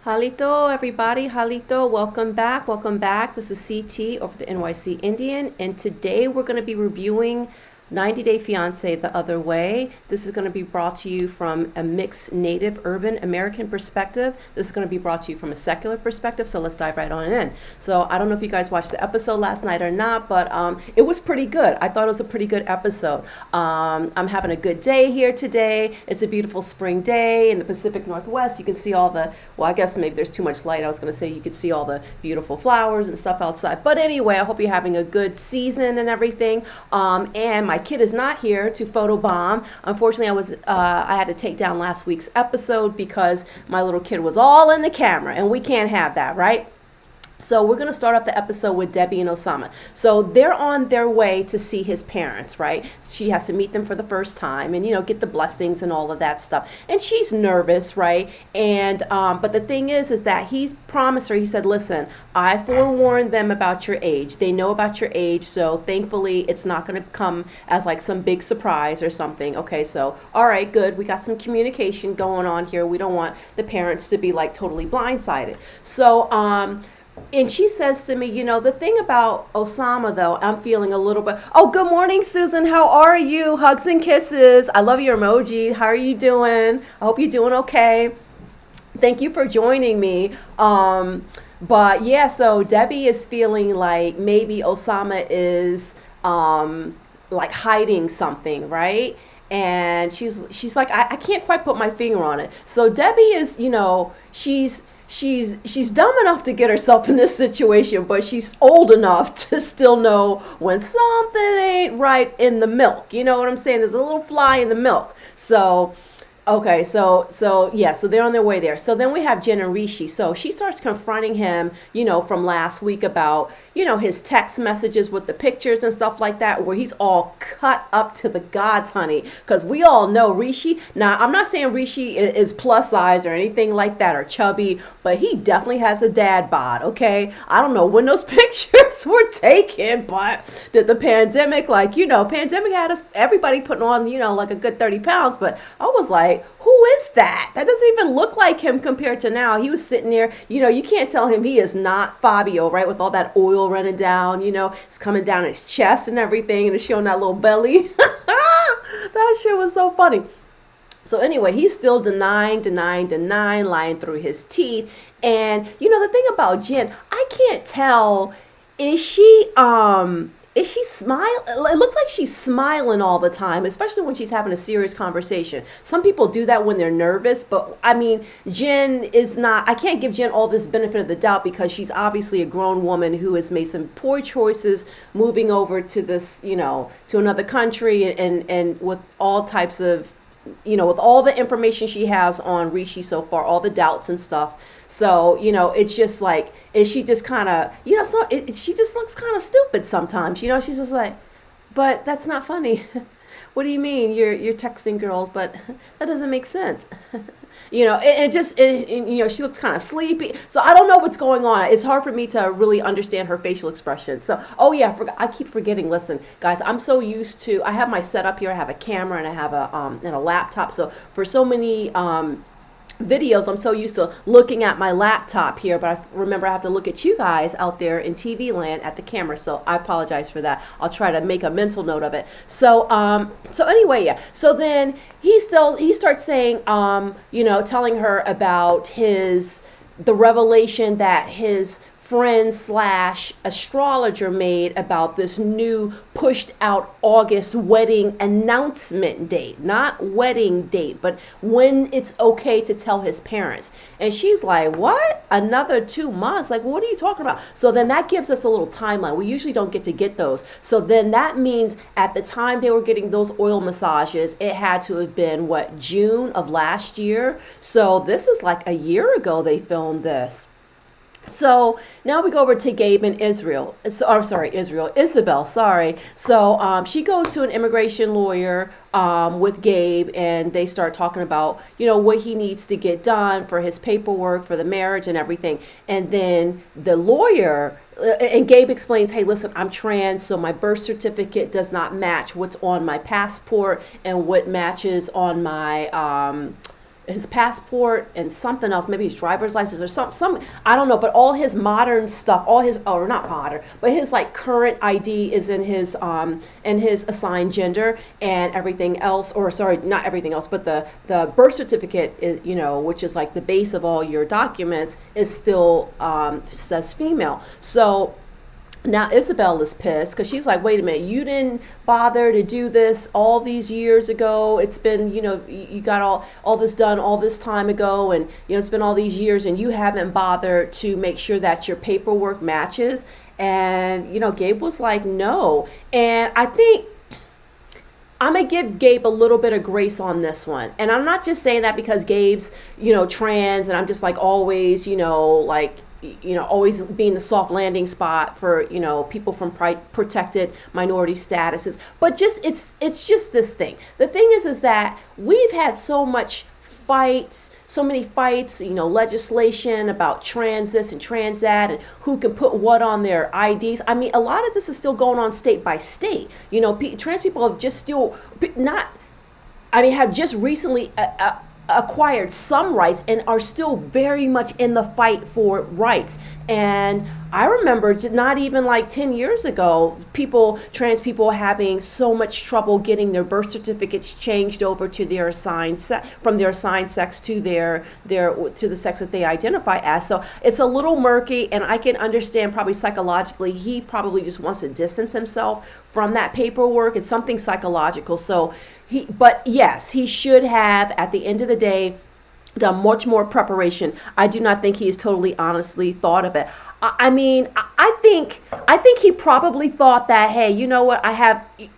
Halito, everybody. Halito, welcome back. Welcome back. This is CT over the NYC Indian, and today we're going to be reviewing 90 Day Fiancé the Other Way. This is going to be brought to you from a mixed native urban American perspective. This is going to be brought to you from a secular perspective, so let's dive right on in. So I don't know if you guys watched the episode last night or not, but it was pretty good. I thought it was a pretty good episode. I'm having a good day here today. It's a beautiful spring day in the Pacific Northwest. You can see all the, well, I guess maybe there's too much light. I was going to say you could see all the beautiful flowers and stuff outside. But anyway, I hope you're having a good season and everything. And my kid is not here to photobomb. Unfortunately, I had to take down last week's episode because my little kid was all in the camera, and we can't have that, right? So we're going to start off the episode with Debbie and Osama. So they're on their way to see his parents, right? She has to meet them for the first time and, get the blessings and all of that stuff. And she's nervous, right? And, but the thing is that he promised her, he said, listen, I forewarned them about your age. They know about your age. So thankfully it's not going to come as like some big surprise or something. Okay. So, all right, good. We got some communication going on here. We don't want the parents to be like totally blindsided. So, and she says to me, the thing about Osama, though, I'm feeling a little bit, oh, good morning, Susan. How are you? Hugs and kisses. I love your emoji. How are you doing? I hope you're doing okay. Thank you for joining me. But yeah, so Debbie is feeling like maybe Osama is like hiding something, right? And she's like, I can't quite put my finger on it. So Debbie is, she's dumb enough to get herself in this situation, but she's old enough to still know when something ain't right in the milk. You know what I'm saying? There's a little fly in the milk. So okay, so yeah, so they're on their way there. So then we have Jen and Rishi. So she starts confronting him, from last week about, his text messages with the pictures and stuff like that, where he's all cut up to the gods, honey. Because we all know Rishi. Now, I'm not saying Rishi is plus size or anything like that or chubby, but he definitely has a dad bod, okay? I don't know when those pictures were taken, but the pandemic, pandemic had us, everybody putting on, like a good 30 pounds, but I was like, who is that? That doesn't even look like him compared to now. He was sitting there, you can't tell him he is not Fabio, right? With all that oil running down, it's coming down his chest and everything, and it's showing that little belly. That shit was so funny. So anyway, he's still denying, lying through his teeth. And the thing about Jen, I can't tell, is she smiling? It looks like she's smiling all the time, especially when she's having a serious conversation. Some people do that when they're nervous, but I mean, Jen is not, I can't give Jen all this benefit of the doubt because she's obviously a grown woman who has made some poor choices moving over to this, to another country and with all types of, with all the information she has on Rishi so far, all the doubts and stuff. So, it's just like, is she just kind of, she just looks kind of stupid sometimes, she's just like, but that's not funny. What do you mean you're texting girls, but that doesn't make sense. She looks kind of sleepy. So I don't know what's going on. It's hard for me to really understand her facial expression. So, oh yeah, I keep forgetting. Listen, guys, I'm so used to, I have my setup here. I have a camera and I have a laptop. So for so many, videos, I'm so used to looking at my laptop here, but I remember I have to look at you guys out there in TV land at the camera, so I apologize for that. I'll try to make a mental note of it. So anyway, yeah, so then he starts saying, telling her about the revelation that his friend / astrologer made about this new pushed out August wedding announcement date, not wedding date, but when it's okay to tell his parents. And she's like, what? Another 2 months? Like, what are you talking about? So then that gives us a little timeline. We usually don't get those. So then that means at the time they were getting those oil massages, it had to have been June of last year. So this is like a year ago they filmed this. So now we go over to Gabe and Isabel. Sorry. So she goes to an immigration lawyer with Gabe, and they start talking about, what he needs to get done for his paperwork, for the marriage and everything. And then the lawyer, and Gabe explains, hey, listen, I'm trans, so my birth certificate does not match what's on my passport and what matches on my his passport and something else, maybe his driver's license or some I don't know, but all his modern stuff, all his, or not modern, but his like current ID is in his assigned gender, and everything else, or sorry, not everything else, but the birth certificate is, which is like the base of all your documents, is still says female. So now Isabel is pissed because she's like, wait a minute, you didn't bother to do this all these years ago. It's been, you got all this done all this time ago, and it's been all these years, and you haven't bothered to make sure that your paperwork matches. And Gabe was like, no. And I think I'm going to give Gabe a little bit of grace on this one. And I'm not just saying that because Gabe's, trans, and I'm just like always, always being the soft landing spot for, people from protected minority statuses. But just, it's just this thing. The thing is that we've had so many fights, legislation about trans this and trans that, and who can put what on their IDs. I mean, a lot of this is still going on state by state. Trans people have just still have just recently acquired some rights and are still very much in the fight for rights. And I remember not even like 10 years ago, trans people having so much trouble getting their birth certificates changed over to their assigned from their assigned sex to to the sex that they identify as. So it's a little murky, and I can understand probably psychologically he probably just wants to distance himself from that paperwork. It's something psychological. So but yes, he should have, at the end of the day, done much more preparation. I do not think he has totally honestly thought of it. I think he probably thought that, hey, you know what,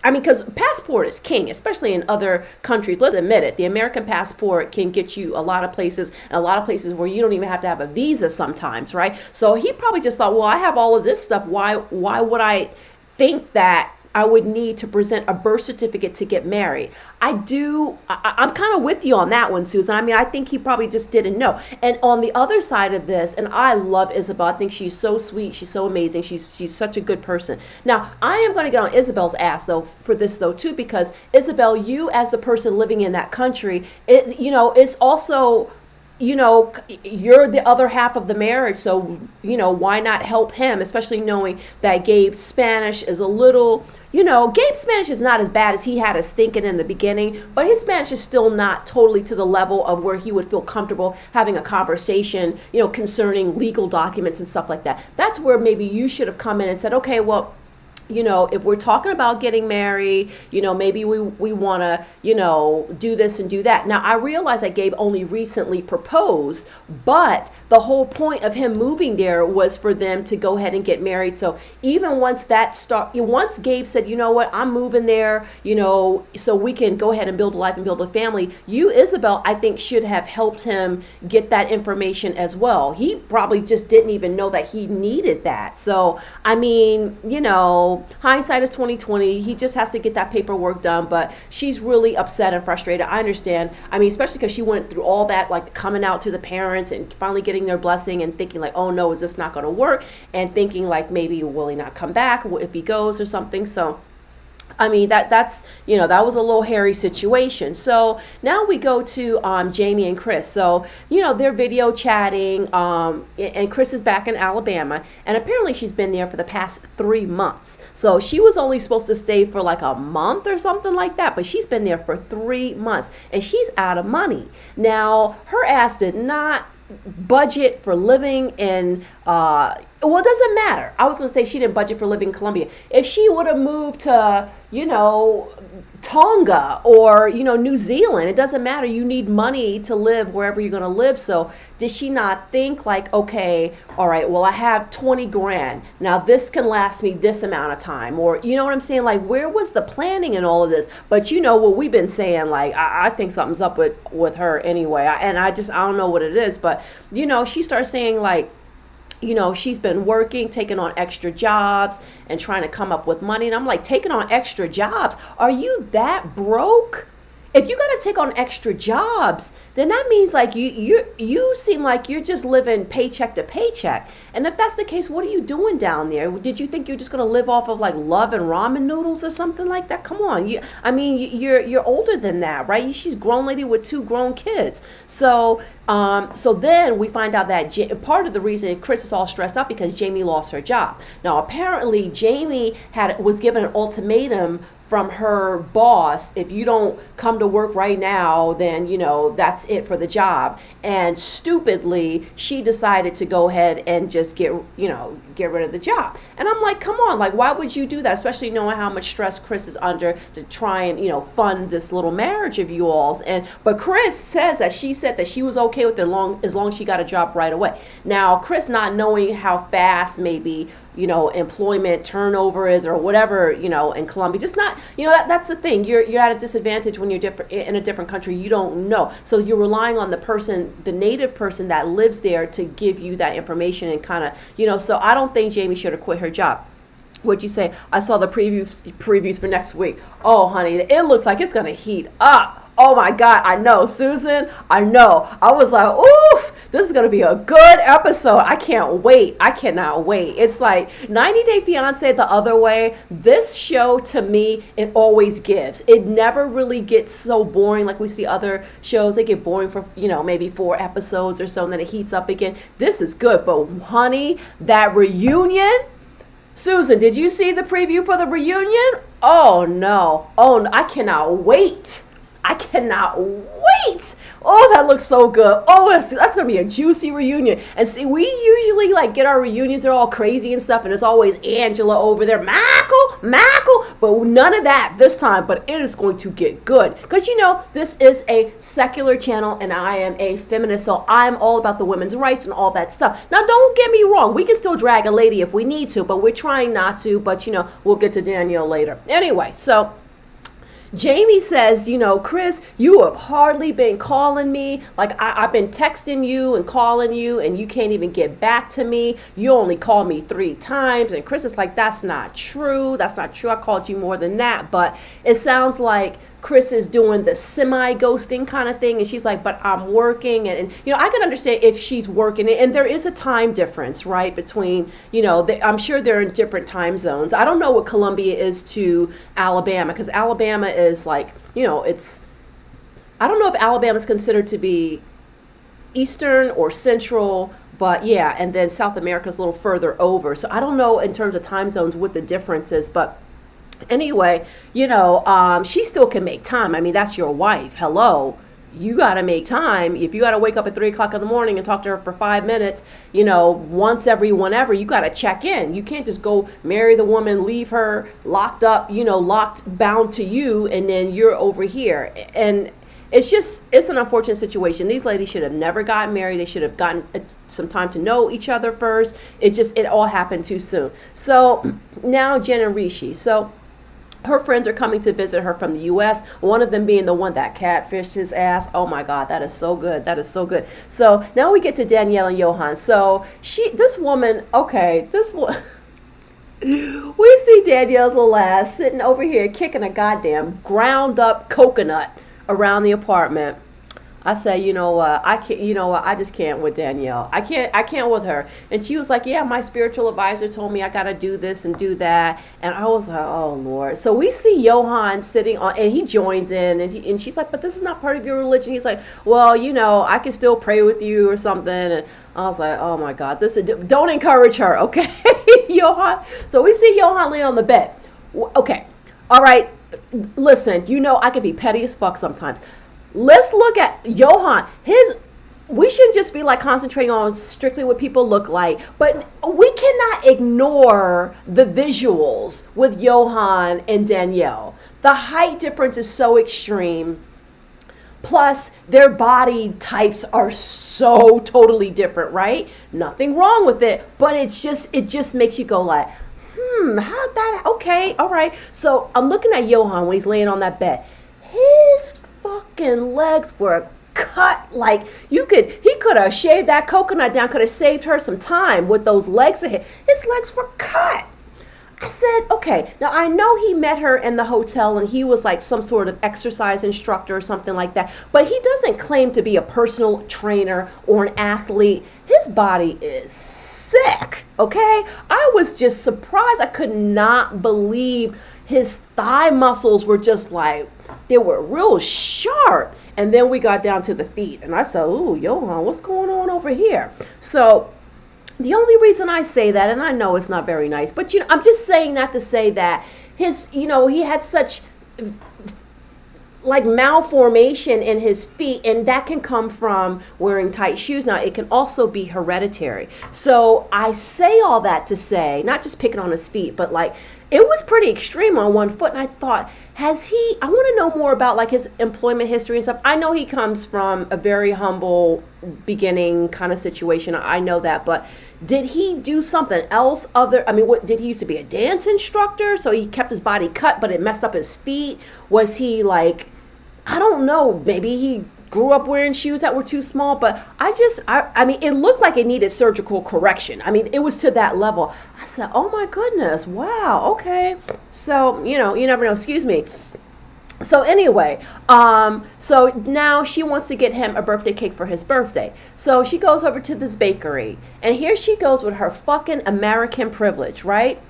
because passport is king, especially in other countries. Let's admit it. The American passport can get you a lot of places, and a lot of places where you don't even have to have a visa sometimes, right? So he probably just thought, well, I have all of this stuff. Why would I think that I would need to present a birth certificate to get married? I'm kind of with you on that one, Susan. I think he probably just didn't know. And on the other side of this, and I love Isabel. I think she's so sweet. She's so amazing. She's such a good person. Now, I am going to get on Isabel's ass, though, for this, though, too, because Isabel, you as the person living in that country, it's also, you're the other half of the marriage, so, why not help him, especially knowing that Gabe's Spanish is a little, Gabe's Spanish is not as bad as he had us thinking in the beginning, but his Spanish is still not totally to the level of where he would feel comfortable having a conversation, concerning legal documents and stuff like that. That's where maybe you should have come in and said, okay, well, if we're talking about getting married, maybe we want to, do this and do that. Now, I realize that Gabe only recently proposed, but the whole point of him moving there was for them to go ahead and get married. So even once Gabe said, you know what, I'm moving there, so we can go ahead and build a life and build a family, you, Isabel, I think should have helped him get that information as well. He probably just didn't even know that he needed that. So, hindsight is 2020. He just has to get that paperwork done, but she's really upset and frustrated. I understand. Especially because she went through all that, like coming out to the parents and finally getting their blessing and thinking like, oh no, is this not going to work? And thinking like, maybe will he not come back if he goes or something? So that's, that was a little hairy situation. So now we go to Jamie and Chris. So, they're video chatting, and Chris is back in Alabama, and apparently she's been there for the past 3 months. So she was only supposed to stay for like a month or something like that, but she's been there for 3 months, and she's out of money. Now, her ass did not budget for living in it doesn't matter. I was going to say she didn't budget for living in Colombia. If she would have moved to, Tonga or, New Zealand, it doesn't matter. You need money to live wherever you're going to live. So did she not think like, okay, all right, well, I have 20 grand. Now this can last me this amount of time. Or, you know what I'm saying? Like, where was the planning in all of this? But what we've been saying, like, I think something's up with her anyway. I don't know what it is. But, she starts saying like, she's been working, taking on extra jobs and trying to come up with money. And I'm like, taking on extra jobs? Are you that broke? if you got to take on extra jobs, then that means like you seem like you're just living paycheck to paycheck. And if that's the case, what are you doing down there? Did you think you're just going to live off of like love and ramen noodles or something like that? Come on, you're older than that, right? She's a grown lady with 2 grown kids. So then we find out that part of the reason Chris is all stressed out because Jamie lost her job. Now apparently Jamie was given an ultimatum from her boss: if you don't come to work right now, then that's it for the job. And stupidly, she decided to go ahead and just get rid of the job. And I'm like, come on, like, why would you do that, especially knowing how much stress Chris is under to try and fund this little marriage of you all's. But Chris says that she said that she was okay with it as long as she got a job right away. Now Chris, not knowing how fast maybe employment turnover is or whatever, in Colombia, just not, that's the thing. You're at a disadvantage when you're in a different country. You don't know. So you're relying on the native person that lives there to give you that information and kind of, so I don't think Jamie should have quit her job. What'd you say? I saw the previews for next week. Oh, honey, it looks like it's going to heat up. Oh my God, I know, Susan, I know. I was like, oof, this is going to be a good episode. I can't wait. I cannot wait. It's like 90 Day Fiancé the other way. This show, to me, it always gives. It never really gets so boring like we see other shows. They get boring for, maybe 4 episodes or so, and then it heats up again. This is good. But honey, that reunion, Susan, did you see the preview for the reunion? Oh no. I cannot wait. I cannot wait. Oh, that looks so good. Oh, that's going to be a juicy reunion. And see, we usually like get our reunions, they're all crazy and stuff, and it's always Angela over there, Michael, but none of that this time. But it is going to get good because this is a secular channel and I am a feminist, so I'm all about the women's rights and all that stuff. Now, don't get me wrong, we can still drag a lady if we need to, but we're trying not to. But we'll get to Danielle later. Anyway, so Jamie says, Chris, you have hardly been calling me. Like, I've been texting you and calling you, and you can't even get back to me. You only called me 3 times. And Chris is like, that's not true. That's not true. I called you more than that. But it sounds like Chris is doing the semi-ghosting kind of thing. And she's like, but I'm working. And I can understand if she's working. And there is a time difference, right, between, I'm sure they're in different time zones. I don't know what Colombia is to Alabama, because Alabama is like, I don't know if Alabama is considered to be Eastern or Central, but yeah, and then South America is a little further over. So I don't know in terms of time zones what the difference is, but anyway, she still can make time. I mean, that's your wife. Hello. You got to make time. If you got to wake up at 3 o'clock in the morning and talk to her for 5 minutes, once every whenever, you got to check in. You can't just go marry the woman, leave her locked up, bound to you, and then you're over here. And it's an unfortunate situation. These ladies should have never gotten married. They should have gotten some time to know each other first. It all happened too soon. So now Jen and Rishi. So her friends are coming to visit her from the U.S., one of them being the one that catfished his ass. Oh my God, that is so good. That is so good. So now we get to Danielle and Johan. So this woman, we see Danielle's little ass sitting over here kicking a goddamn ground up coconut around the apartment. I say, I can't, I just can't with Danielle. I can't with her. And she was like, yeah, my spiritual advisor told me I got to do this and do that. And I was like, oh Lord. So we see Johan sitting on, and he joins in, and she's like, but this is not part of your religion. He's like, well, I can still pray with you or something. And I was like, oh my God, don't encourage her. Okay. Johan. So we see Johan laying on the bed. Okay. All right. Listen, I can be petty as fuck sometimes. Let's look at Johan. We shouldn't just be like concentrating on strictly what people look like, but we cannot ignore the visuals with Johan and Danielle. The height difference is so extreme. Plus, their body types are so totally different, right? Nothing wrong with it, but it just makes you go like, how'd that, okay, all right. So I'm looking at Johan when he's laying on that bed. His fucking legs were cut like he could have shaved that coconut down, could have saved her some time with those legs of his. His legs were cut. I said, okay, now I know he met her in the hotel and he was like some sort of exercise instructor or something like that, but he doesn't claim to be a personal trainer or an athlete. His body is sick, okay? I was just surprised. I could not believe his thigh muscles were just like, they were real sharp. And then we got down to the feet and I said, ooh, Johan, what's going on over here? So the only reason I say that, and I know it's not very nice, but I'm just saying that to say that he had such like malformation in his feet, and that can come from wearing tight shoes. Now, it can also be hereditary. So I say all that to say, not just picking on his feet, but like it was pretty extreme on one foot. And I thought, I want to know more about like his employment history and stuff. I know he comes from a very humble beginning kind of situation. I know that, but did he do something else what did he used to be a dance instructor? So he kept his body cut, but it messed up his feet. Was he like, I don't know, maybe he grew up wearing shoes that were too small, but I mean, it looked like it needed surgical correction. I mean, it was to that level. I said, oh my goodness, wow, okay. So, you never know, excuse me. So anyway, so now she wants to get him a birthday cake for his birthday. So she goes over to this bakery, and here she goes with her fucking American privilege, right?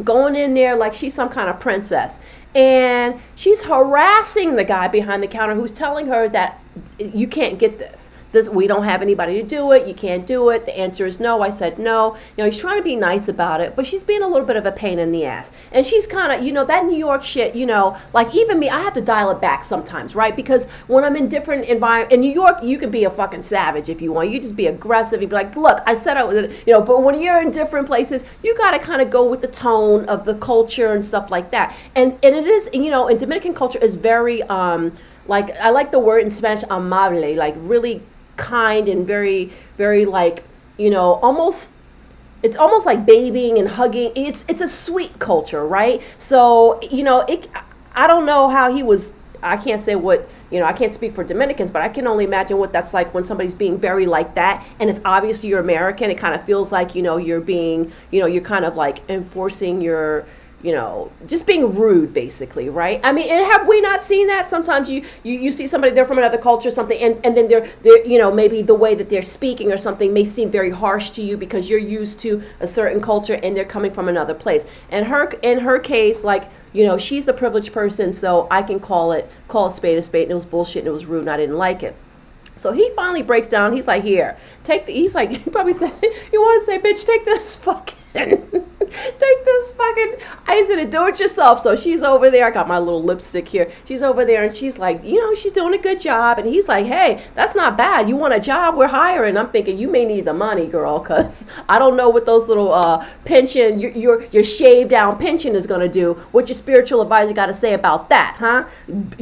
Going in there like she's some kind of princess. And she's harassing the guy behind the counter who's telling her that you can't get this. We don't have anybody to do it. You can't do it. The answer is no. I said no. He's trying to be nice about it, but she's being a little bit of a pain in the ass. And she's kind of, that New York shit, like even me, I have to dial it back sometimes, right? Because when I'm in different environments, in New York, you can be a fucking savage if you want. You just be aggressive. You be like, look, I said I was, but when you're in different places, you got to kind of go with the tone of the culture and stuff like that. And it is, in Dominican culture is very, like, I like the word in Spanish, amable, like really kind and very, very like, almost, it's almost like babying and hugging. It's a sweet culture, right? So, I don't know how he was, I can't say what, I can't speak for Dominicans, but I can only imagine what that's like when somebody's being very like that. And it's obviously you're American. It kind of feels like, you're being, you're kind of like enforcing your, just being rude, basically, right? I mean, and have we not seen that? Sometimes you see somebody, they're from another culture or something, and then they're maybe the way that they're speaking or something may seem very harsh to you because you're used to a certain culture and they're coming from another place. And in her case, like, she's the privileged person, so I can call a spade, and it was bullshit and it was rude and I didn't like it. So he finally breaks down. He's like, here, he's like, he probably said, you want to say, bitch, take this fucking ice and do it yourself. So she's over there. I got my little lipstick here. She's over there and she's like, she's doing a good job. And he's like, hey, that's not bad. You want a job? We're hiring. I'm thinking you may need the money, girl, because I don't know what those little pension, your shaved down pension is going to do. What your spiritual advisor got to say about that, huh?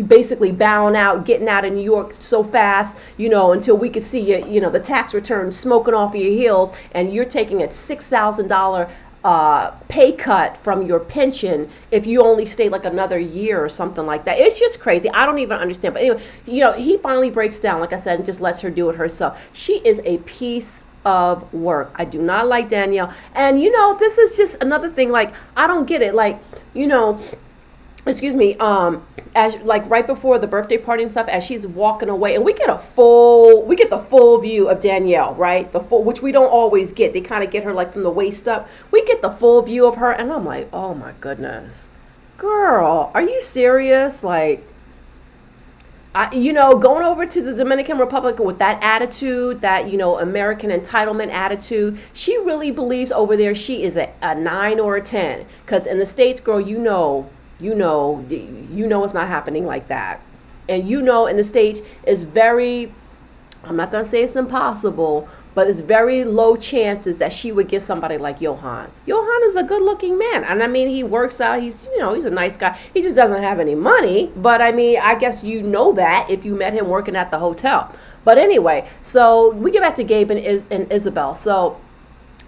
Basically bowing out, getting out of New York so fast, until we could see you, the tax return smoking off of your heels, and you're taking a $6,000 pay cut from your pension if you only stay like another year or something like that. It's just crazy. I don't even understand. But anyway, he finally breaks down, like I said, and just lets her do it herself. She is a piece of work. I do not like Danielle. And this is just another thing, like, I don't get it. Like, excuse me, as like right before the birthday party and stuff, as she's walking away, and we get the full view of Danielle, right? Which we don't always get. They kind of get her like from the waist up. We get the full view of her, and I'm like, oh my goodness, girl, are you serious? Like, going over to the Dominican Republic with that attitude, that, American entitlement attitude, she really believes over there she is a 9 or a 10. Because in the States, girl, you know it's not happening like that. And in the States is very, I'm not going to say it's impossible, but it's very low chances that she would get somebody like Johan. Johan is a good looking man. And I mean, he works out. He's a nice guy. He just doesn't have any money. But I mean, I guess that if you met him working at the hotel. But anyway, so we get back to Gabe and Isabel. So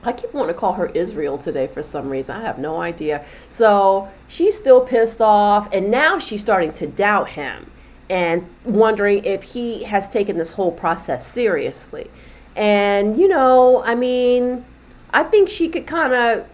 I keep wanting to call her Israel today for some reason. I have no idea. So she's still pissed off, and now she's starting to doubt him and wondering if he has taken this whole process seriously. And, I mean, I think she could kind of,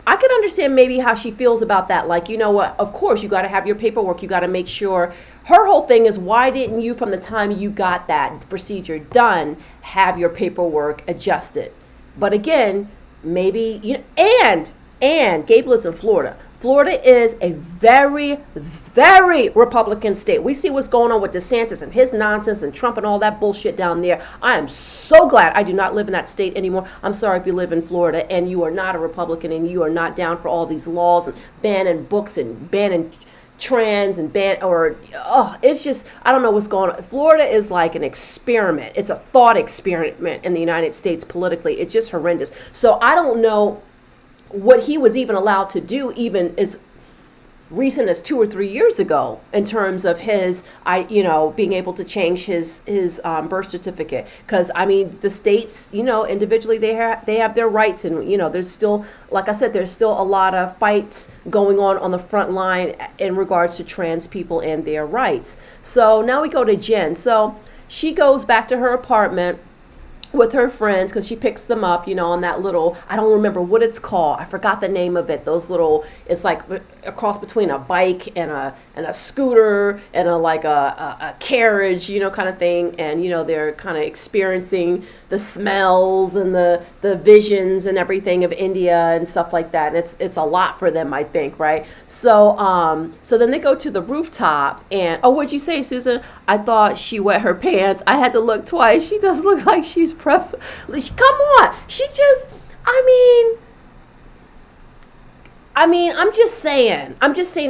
I can understand maybe how she feels about that. Like, you know what? Of course, you got to have your paperwork. You got to make sure. Her whole thing is, why didn't you, from the time you got that procedure done, have your paperwork adjusted? But again, maybe, you know, and Gabe lives in Florida. Florida is a very, very Republican state. We see what's going on with DeSantis and his nonsense and Trump and all that bullshit down there. I am so glad I do not live in that state anymore. I'm sorry if you live in Florida and you are not a Republican and you are not down for all these laws and banning books and banning trans and it's just, I don't know what's going on. Florida is like an experiment. It's a thought experiment in the United States politically. It's just horrendous. So I don't know what he was even allowed to do, even as recent as 2 or 3 years ago, in terms of his, being able to change his birth certificate. Because I mean, the states, individually they have their rights, and there's still, like I said, there's still a lot of fights going on the front line in regards to trans people and their rights. So now we go to Jen. So she goes back to her apartment with her friends, because she picks them up, on that little, I don't remember what it's called. I forgot the name of it. Those little, it's like a cross between a bike and a scooter and a carriage, kind of thing. And, they're kind of experiencing the smells and the visions and everything of India and stuff like that. And it's a lot for them, I think, right? So so then they go to the rooftop, and what'd you say, Susan? I thought she wet her pants. I had to look twice. She does look like she's come on. She just, I'm just saying,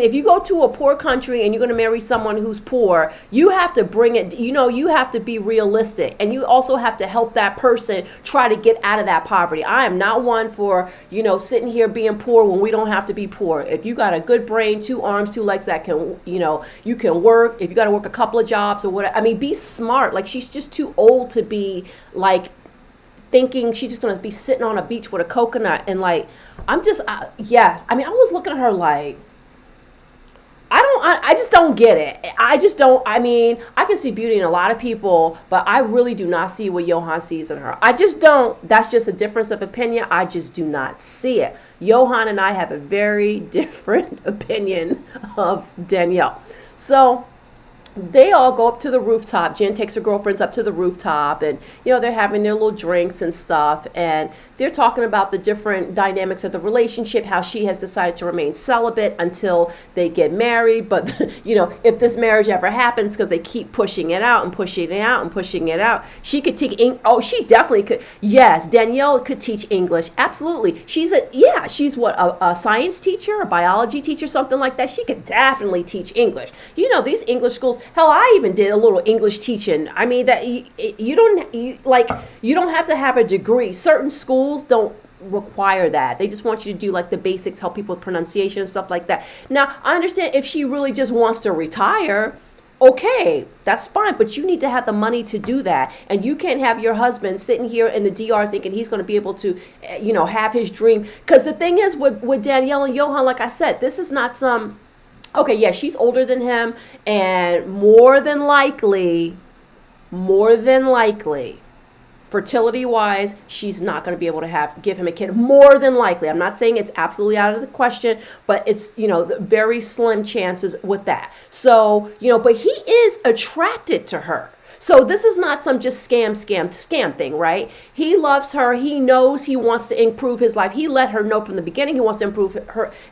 if you go to a poor country and you're going to marry someone who's poor, you have to bring it, you have to be realistic, and you also have to help that person try to get out of that poverty. I am not one for, sitting here being poor when we don't have to be poor. If you got a good brain, 2 arms, 2 legs that can, you can work, if you got to work a couple of jobs or whatever, be smart. Like, she's just too old to be like thinking she's just going to be sitting on a beach with a coconut and yes. I was looking at her like, I just don't get it. I can see beauty in a lot of people, but I really do not see what Johan sees in her. I just don't. That's just a difference of opinion. I just do not see it. Johan and I have a very different opinion of Danielle. So they all go up to the rooftop. Jen takes her girlfriends up to the rooftop, and they're having their little drinks and stuff, and they're talking about the different dynamics of the relationship, how she has decided to remain celibate until they get married. But if this marriage ever happens, because they keep pushing it out and pushing it out and pushing it out, she could teach. She definitely could. Yes, Danielle could teach English. Absolutely. She's a science teacher, a biology teacher, something like that. She could definitely teach English. These English schools. Hell, I even did a little English teaching. That you don't have to have a degree. Certain schools don't require that. They just want you to do like the basics, help people with pronunciation and stuff like that. Now, I understand if she really just wants to retire, okay, that's fine, but you need to have the money to do that. And you can't have your husband sitting here in the DR thinking he's going to be able to, have his dream. Because the thing is with Danielle and Johan, like I said, this is not some... Okay, yeah, she's older than him, and more than likely, fertility-wise, she's not going to be able to give him a kid. More than likely. I'm not saying it's absolutely out of the question, but it's, very slim chances with that. So, but he is attracted to her. So this is not some just scam thing, right? He loves her. He knows he wants to improve his life. He let her know from the beginning he wants to improve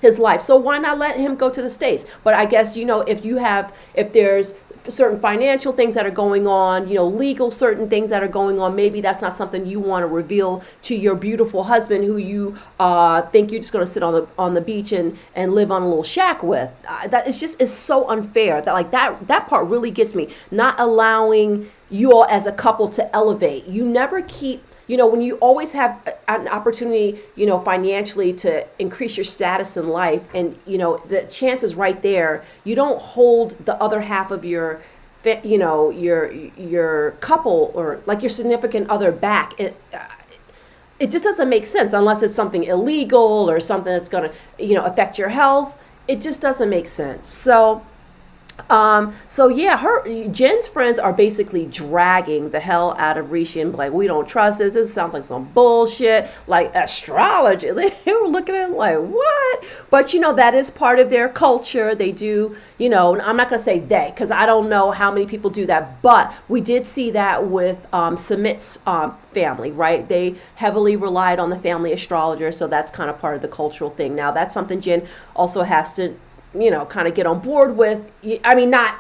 his life. So why not let him go to the States? But I guess, if there's certain financial things that are going on, legal certain things that are going on, maybe that's not something you want to reveal to your beautiful husband who you think you're just going to sit on the beach and live on a little shack with. That it's so unfair that that part really gets me. Not allowing you all as a couple to elevate. You never keep, when you always have an opportunity, financially to increase your status in life, and, the chance is right there, you don't hold the other half of your couple or like your significant other back. It just doesn't make sense unless it's something illegal or something that's going to, affect your health. It just doesn't make sense. So So yeah, Jen's friends are basically dragging the hell out of Rishi and like, we don't trust this. This sounds like some bullshit, like astrology. They were looking at it like, what? But that is part of their culture. They do, I'm not gonna say they, because I don't know how many people do that, but we did see that with Sumit's family, right? They heavily relied on the family astrologer, so that's kind of part of the cultural thing. Now that's something Jen also has to kind of get on board with. I mean, not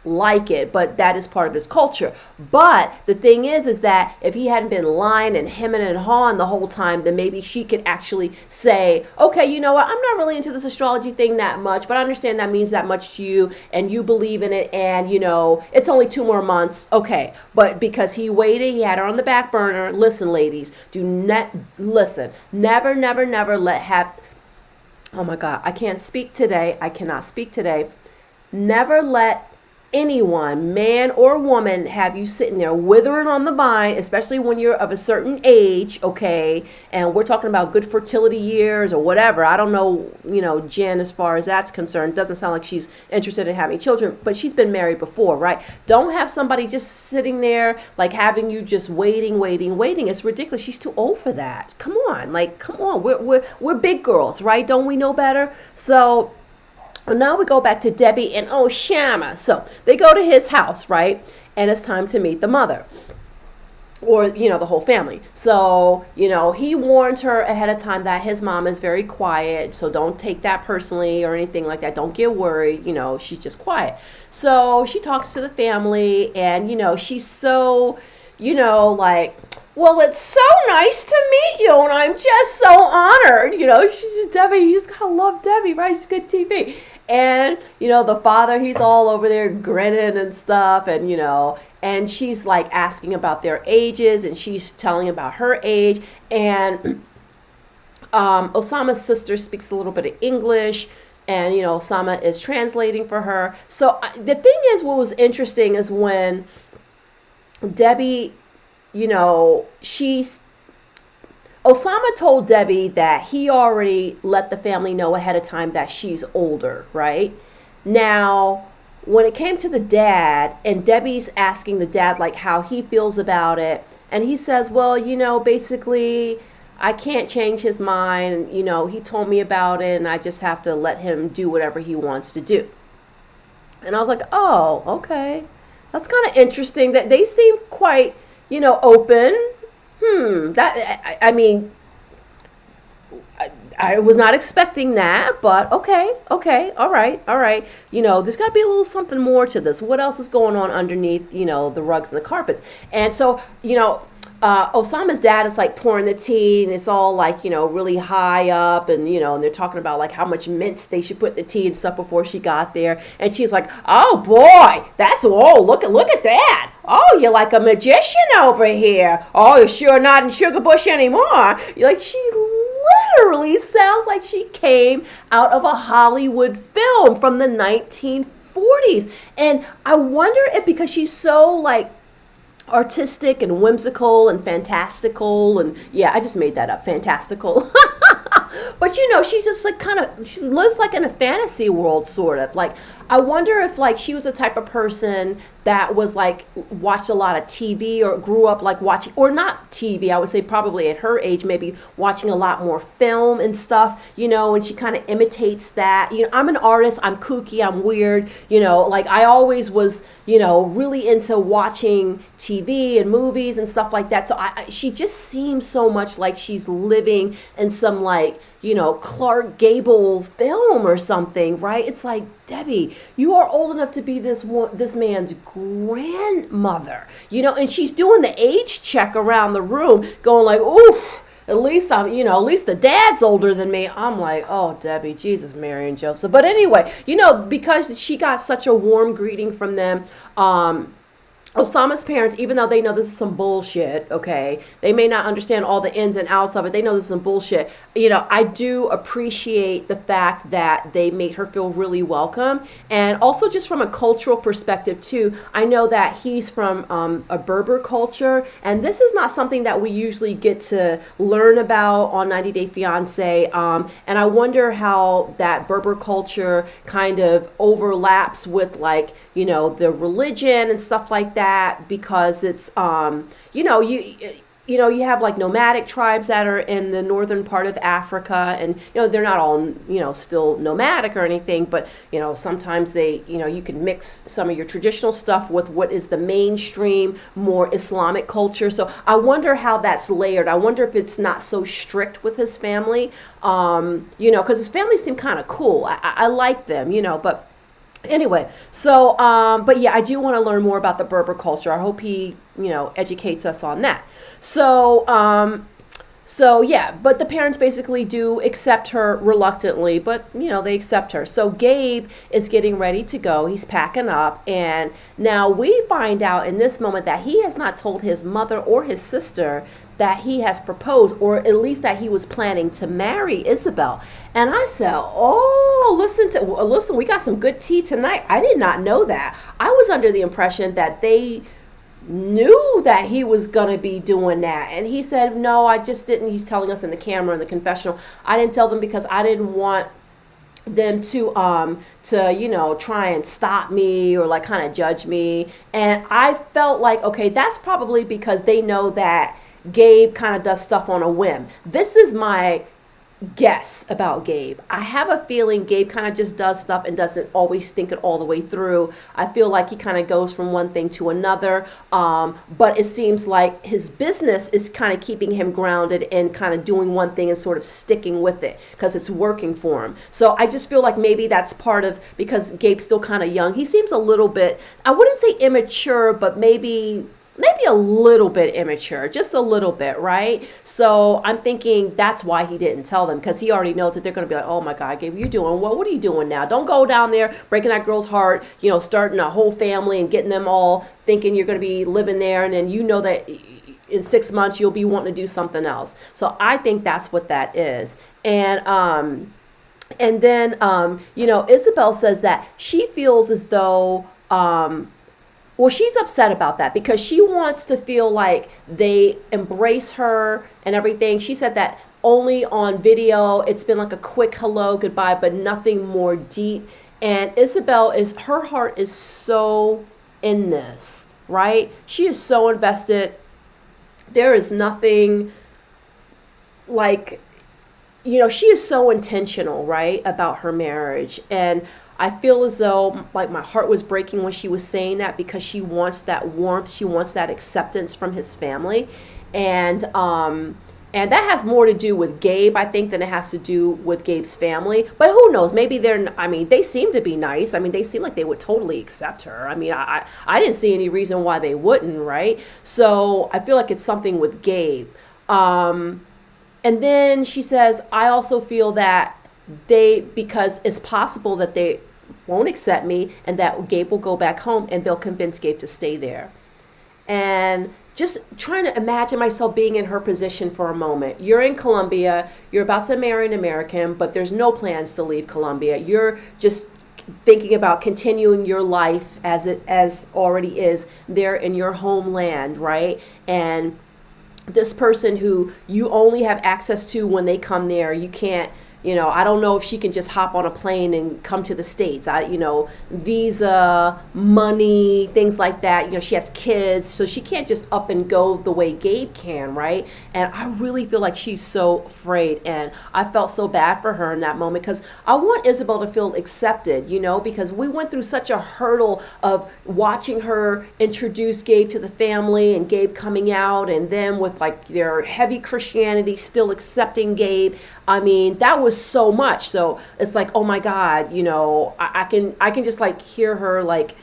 like it, but that is part of his culture. But the thing is that if he hadn't been lying and hemming and hawing the whole time, then maybe she could actually say, okay, you know what, I'm not really into this astrology thing that much, but I understand that means that much to you and you believe in it, and it's only 2 more months. Okay. But because he waited, he had her on the back burner. Listen, ladies, never, never, never oh my God, I can't speak today. I cannot speak today. Never let anyone, man or woman, have you sitting there withering on the vine, especially when you're of a certain age, okay? And we're talking about good fertility years or whatever. I don't know, Jen, as far as that's concerned, doesn't sound like she's interested in having children, but she's been married before, right? Don't have somebody just sitting there, like having you just waiting. It's ridiculous. She's too old for that. Come on. We're big girls, right? Don't we know better? So now we go back to Debbie and Shama. So they go to his house, right? And it's time to meet the mother, or the whole family. So he warned her ahead of time that his mom is very quiet, so don't take that personally or anything like that. Don't get worried. She's just quiet. So she talks to the family, and she's so like, well, it's so nice to meet you, and I'm just so honored. She's just Debbie. You just gotta love Debbie, right? She's good TV. And the father, he's all over there grinning and stuff, and she's like asking about their ages, and she's telling about her age. And Osama's sister speaks a little bit of English, and Osama is translating for her. So the thing is, what was interesting is when Debbie, Osama told Debbie that he already let the family know ahead of time that she's older, right? Now, when it came to the dad, and Debbie's asking the dad like how he feels about it, and he says, well, basically I can't change his mind. He told me about it, and I just have to let him do whatever he wants to do. And I was like, oh, okay. That's kind of interesting that they seem quite, open. I mean, I was not expecting that, but okay, all right. There's got to be a little something more to this. What else is going on underneath, the rugs and the carpets? And so, Osama's dad is like pouring the tea, and it's all like, really high up, and, and they're talking about like how much mint they should put in the tea and stuff before she got there. And she's like, oh boy, look at that. Oh, you're like a magician over here. Oh, you're sure not in Sugar Bush anymore. She literally sounds like she came out of a Hollywood film from the 1940s. And I wonder if because she's so like artistic and whimsical and fantastical, and yeah, I just made that up, fantastical. But she's just like she lives like in a fantasy world, sort of. Like, I wonder if like she was the type of person that was like watched a lot of TV, or grew up like watching, or not TV, I would say probably at her age, maybe watching a lot more film and stuff, and she kind of imitates that. I'm an artist, I'm kooky, I'm weird, like I always was, really into watching TV and movies and stuff like that. So she just seems so much like she's living in some like, Clark Gable film or something, right? It's like, Debbie, you are old enough to be this man's grandmother, and she's doing the age check around the room, going like, oof, at least at least the dad's older than me. I'm like, oh, Debbie, Jesus, Mary and Joseph. But anyway, because she got such a warm greeting from them, Osama's parents, even though they know this is some bullshit, okay, they may not understand all the ins and outs of it. They know this is some bullshit. I do appreciate the fact that they made her feel really welcome. And also, just from a cultural perspective, too, I know that he's from a Berber culture. And this is not something that we usually get to learn about on 90 Day Fiancé. And I wonder how that Berber culture kind of overlaps with, like, the religion and stuff like that, because it's you have like nomadic tribes that are in the northern part of Africa, and they're not all still nomadic or anything, but sometimes they you can mix some of your traditional stuff with what is the mainstream more Islamic culture. So I wonder how that's layered. I wonder if it's not so strict with his family, because his family seem kind of cool. I like them, but anyway, so but yeah, I do want to learn more about the Berber culture. I hope he educates us on that. So yeah, but the parents basically do accept her reluctantly, but they accept her. So Gabe is getting ready to go. He's packing up, and now we find out in this moment that he has not told his mother or his sister that he has proposed, or at least that he was planning to marry Isabel. And I said, "Oh, listen, we got some good tea tonight. I did not know that. I was under the impression that they knew that he was going to be doing that." And he said, "No, I just didn't." He's telling us in the camera in the confessional, "I didn't tell them because I didn't want them to try and stop me or like kind of judge me." And I felt like, okay, that's probably because they know that Gabe kind of does stuff on a whim. This is my guess about Gabe. I have a feeling Gabe kind of just does stuff and doesn't always think it all the way through. I feel like he kind of goes from one thing to another, but it seems like his business is kind of keeping him grounded and kind of doing one thing and sort of sticking with it because it's working for him. So I just feel like maybe that's part of, because Gabe's still kind of young. He seems a little bit, I wouldn't say immature, but maybe a little bit immature, just a little bit, right? So I'm thinking that's why he didn't tell them, because he already knows that they're going to be like, "Oh my God, Gabe, what are you doing now? Don't go down there breaking that girl's heart, starting a whole family and getting them all thinking you're going to be living there, and then that in 6 months you'll be wanting to do something else." So I think that's what that is. And then Isabel says that she feels as though well, she's upset about that because she wants to feel like they embrace her and everything. She said that only on video, it's been like a quick hello, goodbye, but nothing more deep. And Isabel her heart is so in this, right? She is so invested. There is nothing like, she is so intentional, right, about her marriage. And I feel as though like my heart was breaking when she was saying that, because she wants that warmth, she wants that acceptance from his family, and that has more to do with Gabe, I think, than it has to do with Gabe's family. But who knows? Maybe they seem to be nice. I mean, they seem like they would totally accept her. I mean, I didn't see any reason why they wouldn't, right? So I feel like it's something with Gabe. And then she says, "I also feel that because it's possible that they won't accept me and that Gabe will go back home and they'll convince Gabe to stay there." And just trying to imagine myself being in her position for a moment. You're in Colombia, you're about to marry an American, but there's no plans to leave Colombia. You're just thinking about continuing your life as already is there in your homeland, right? And this person who you only have access to when they come there, you can't, I don't know if she can just hop on a plane and come to the States. Visa, money, things like that. She has kids, so she can't just up and go the way Gabe can, right? And I really feel like she's so afraid, and I felt so bad for her in that moment, because I want Isabel to feel accepted, because we went through such a hurdle of watching her introduce Gabe to the family and Gabe coming out, and then with like their heavy Christianity still accepting Gabe. I mean, that was so much. So it's like, oh my God, I can just like hear her like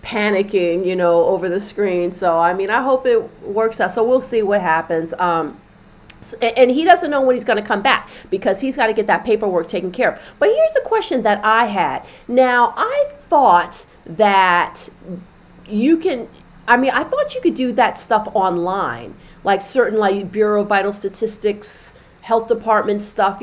panicking, over the screen. So, I mean, I hope it works out. So we'll see what happens. And he doesn't know when he's going to come back, because he's got to get that paperwork taken care of. But here's the question that I had. Now, I thought that I mean, I thought you could do that stuff online, like certain like Bureau of Vital Statistics, health department stuff,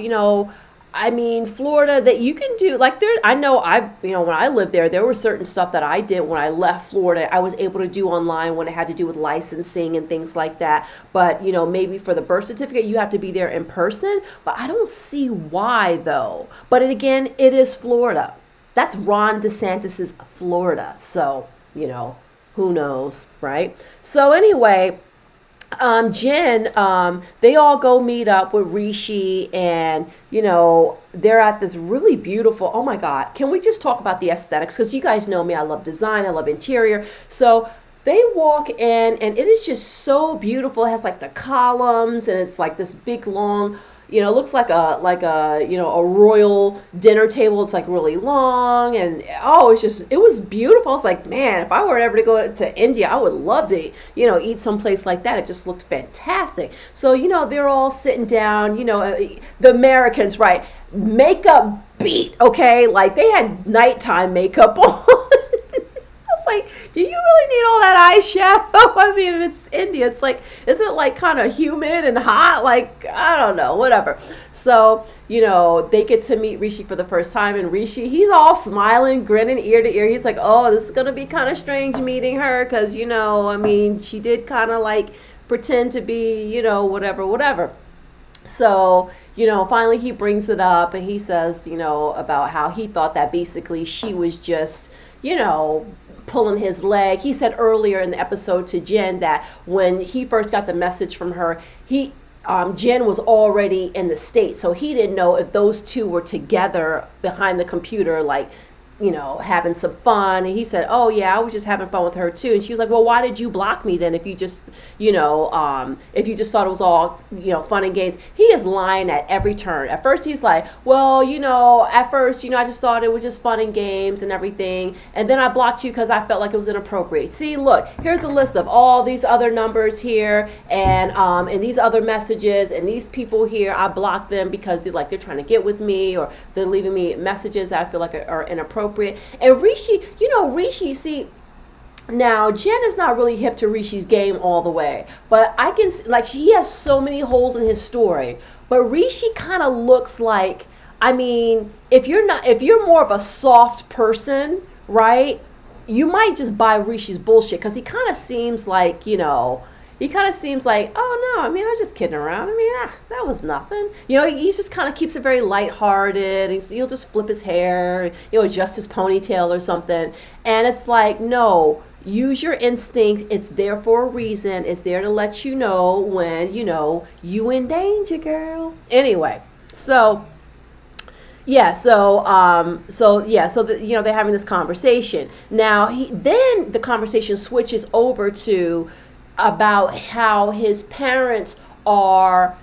I mean, Florida that you can do like there. I know when I lived there, there was certain stuff that I did when I left Florida. I was able to do online when it had to do with licensing and things like that. But, maybe for the birth certificate, you have to be there in person. But I don't see why though. But again, it is Florida. That's Ron DeSantis's Florida. So, who knows, right? So anyway, Jen, they all go meet up with Rishi and, they're at this really beautiful, oh my God, can we just talk about the aesthetics? Because you guys know me, I love design, I love interior. So they walk in and it is just so beautiful. It has like the columns and it's like this big long, it looks like a royal dinner table. It's like really long and it was beautiful. I was like, man, if I were ever to go to India, I would love to, eat someplace like that. It just looked fantastic. So, they're all sitting down, the Americans, right? Makeup beat, okay? Like they had nighttime makeup on. I was like, do you really need all that eyeshadow? I mean, it's India. It's like, isn't it like kind of humid and hot? Like, I don't know, whatever. So, they get to meet Rishi for the first time. And Rishi, he's all smiling, grinning ear to ear. He's like, oh, this is going to be kind of strange meeting her. Because, I mean, she did kind of like pretend to be, whatever. So, finally he brings it up and he says, about how he thought that basically she was just, pulling his leg. He said earlier in the episode to Jen that when he first got the message from her, Jen was already in the States, so he didn't know if those two were together behind the computer, like, having some fun. And he said, oh yeah, I was just having fun with her too. And she was like, well, why did you block me then if you just, if you just thought it was all, fun and games? He is lying at every turn. At first he's like, well, at first, I just thought it was just fun and games and everything. And then I blocked you because I felt like it was inappropriate. See, look, here's a list of all these other numbers here and these other messages and these people here. I blocked them because they're trying to get with me or they're leaving me messages that I feel like are inappropriate. And Rishi, see, now Jen is not really hip to Rishi's game all the way, but I can, like, he has so many holes in his story, but Rishi kind of looks like, I mean, if you're more of a soft person, right, you might just buy Rishi's bullshit, because he kind of seems like, oh no, I mean, I'm just kidding around. I mean, that was nothing. He just kind of keeps it very lighthearted. He'll just flip his hair, adjust his ponytail or something. And it's like, no, use your instinct. It's there for a reason. It's there to let you know when, you in danger, girl. Anyway, so yeah, so they're having this conversation. Now, then the conversation switches over to about how his parents are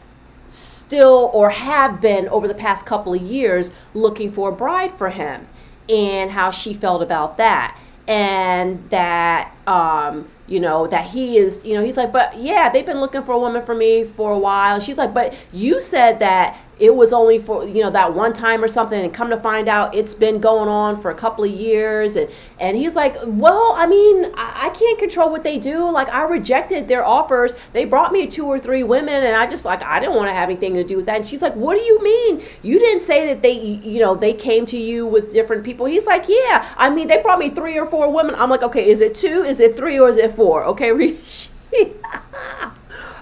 still, or have been over the past couple of years, looking for a bride for him, and how she felt about that. And that, that he is, he's like, but yeah, they've been looking for a woman for me for a while. She's like, but you said that it was only for, that one time or something, and come to find out it's been going on for a couple of years. And he's like, well, I mean, I can't control what they do. Like, I rejected their offers. They brought me 2 or 3 women, and I didn't want to have anything to do with that. And she's like, what do you mean? You didn't say that they came to you with different people. He's like, yeah, I mean, they brought me 3 or 4 women. I'm like, okay, is it 2? Is it 3? Or is it 4? Okay, Rishi.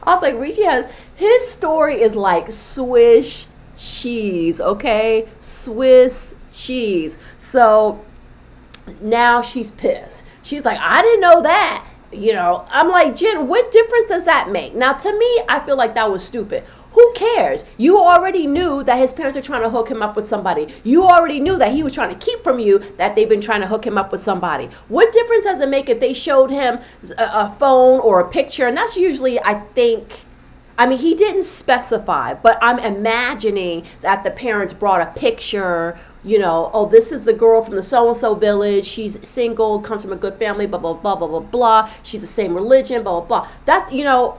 I was like, Rishi his story is like Swiss cheese, okay? Swiss cheese. So now she's pissed. She's like, I didn't know that. I'm like, Jen, what difference does that make? Now, to me, I feel like that was stupid. Who cares? You already knew that his parents are trying to hook him up with somebody. You already knew that he was trying to keep from you that they've been trying to hook him up with somebody. What difference does it make if they showed him a phone or a picture? And that's usually, I think, I mean, he didn't specify, but I'm imagining that the parents brought a picture, oh, this is the girl from the so-and-so village. She's single, comes from a good family, blah, blah, blah, blah, blah, blah. She's the same religion, blah, blah, blah. That,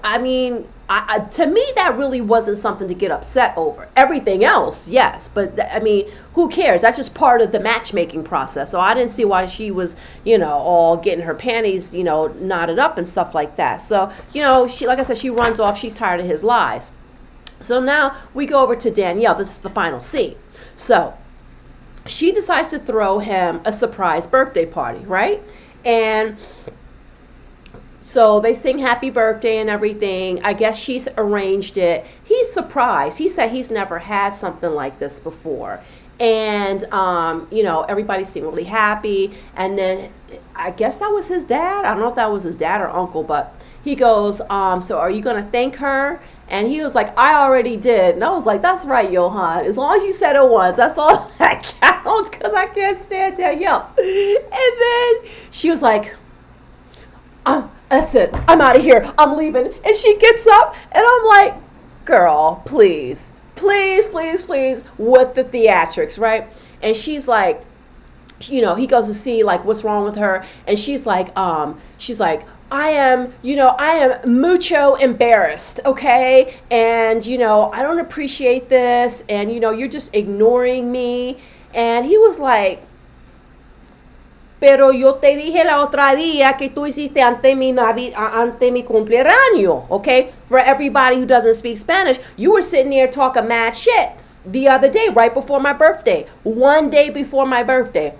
I mean, to me, that really wasn't something to get upset over. Everything else, yes, but I mean, who cares? That's just part of the matchmaking process. So I didn't see why she was, all getting her panties, knotted up and stuff like that. So, she, like I said, she runs off. She's tired of his lies. So now we go over to Danielle. This is the final scene. So she decides to throw him a surprise birthday party, right? And so they sing happy birthday and everything. I guess she's arranged it. He's surprised. He said he's never had something like this before. And, everybody seemed really happy. And then I guess that was his dad. I don't know if that was his dad or uncle, but he goes, so are you going to thank her? And he was like, I already did. And I was like, that's right, Johan. As long as you said it once, that's all that counts, because I can't stand Danielle. And then she was like, that's it. I'm out of here. I'm leaving. And she gets up, and I'm like, girl, please, please, please, please, with the theatrics, right? And she's like, he goes to see like what's wrong with her, and she's like, I am mucho embarrassed, okay? And, I don't appreciate this, and, you're just ignoring me. And he was like, pero yo te dije la otra día que tú hiciste ante mi cumpleaños, okay? For everybody who doesn't speak Spanish, you were sitting there talking mad shit the other day, right before my birthday. One day before my birthday.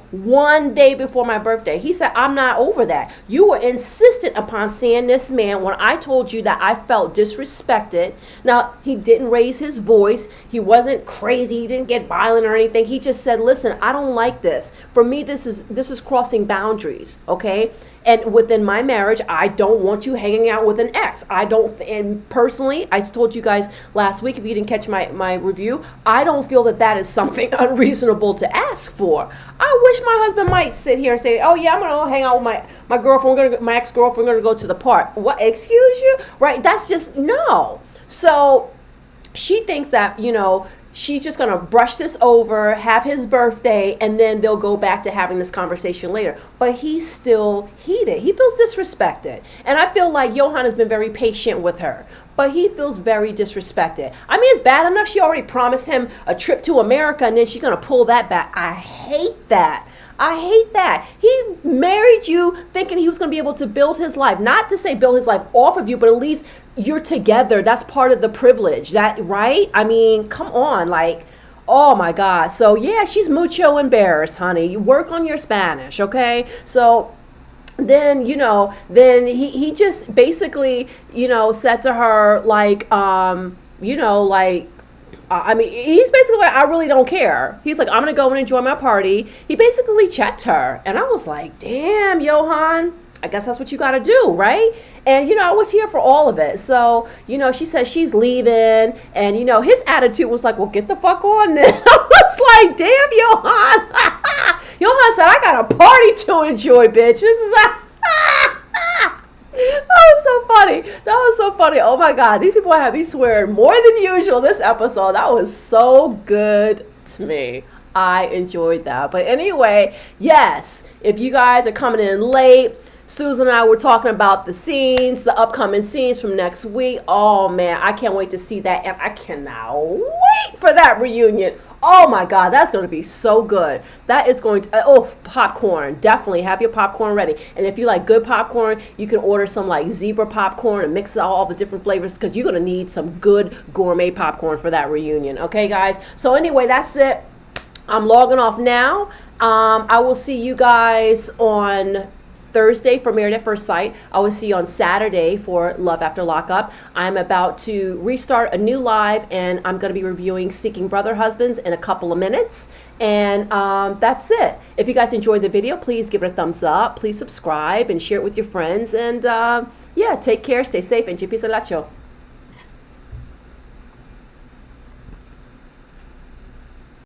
He said, I'm not over that. You were insistent upon seeing this man when I told you that I felt disrespected. Now, he didn't raise his voice. He wasn't crazy. He didn't get violent or anything. He just said, listen, I don't like this. For me, this is crossing boundaries, okay? And within my marriage, I don't want you hanging out with an ex. And personally, I told you guys last week, if you didn't catch my review, I don't feel that is something unreasonable to ask for. I wish my husband might sit here and say, oh yeah, I'm going to go hang out with my girlfriend, my ex-girlfriend, we're going to go to the park. What, excuse you? Right? That's just, no. So she thinks that, she's just going to brush this over, have his birthday, and then they'll go back to having this conversation later. But he's still heated. He feels disrespected. And I feel like Johan has been very patient with her, but he feels very disrespected. I mean, it's bad enough she already promised him a trip to America, and then she's going to pull that back. I hate that. He married you thinking he was going to be able to build his life. Not to say build his life off of you, but at least you're together. That's part of the privilege. That, right? I mean, come on. Like, oh my God. So yeah, she's mucho embarrassed, honey. You work on your Spanish, okay? So then, he just basically, said to her, like, he's basically like, I really don't care. He's like, I'm going to go and enjoy my party. He basically checked her. And I was like, damn, Johan, I guess that's what you got to do, right? And, I was here for all of it. So, she said she's leaving. And, his attitude was like, well, get the fuck on then. I was like, damn, Johan. Johan said, I got a party to enjoy, bitch. This is That was so funny. Oh my God. These people have me swearing more than usual this episode. That was so good to me. I enjoyed that. But anyway, yes, if you guys are coming in late, Susan and I were talking about the upcoming scenes from next week. Oh man, I can't wait to see that. And I cannot wait for that reunion. Oh my God, that's going to be so good. That is going to, popcorn. Definitely have your popcorn ready. And if you like good popcorn, you can order some like zebra popcorn and mix all the different flavors, because you're going to need some good gourmet popcorn for that reunion. Okay, guys? So anyway, that's it. I'm logging off now. I will see you guys on Thursday for Married at First Sight. I will see you on Saturday for Love After Lockup. I'm about to restart a new live, and I'm going to be reviewing Seeking Brother Husbands in a couple of minutes. And that's it. If you guys enjoyed the video, please give it a thumbs up. Please subscribe and share it with your friends. And yeah, take care, stay safe, and Chipi Salacho.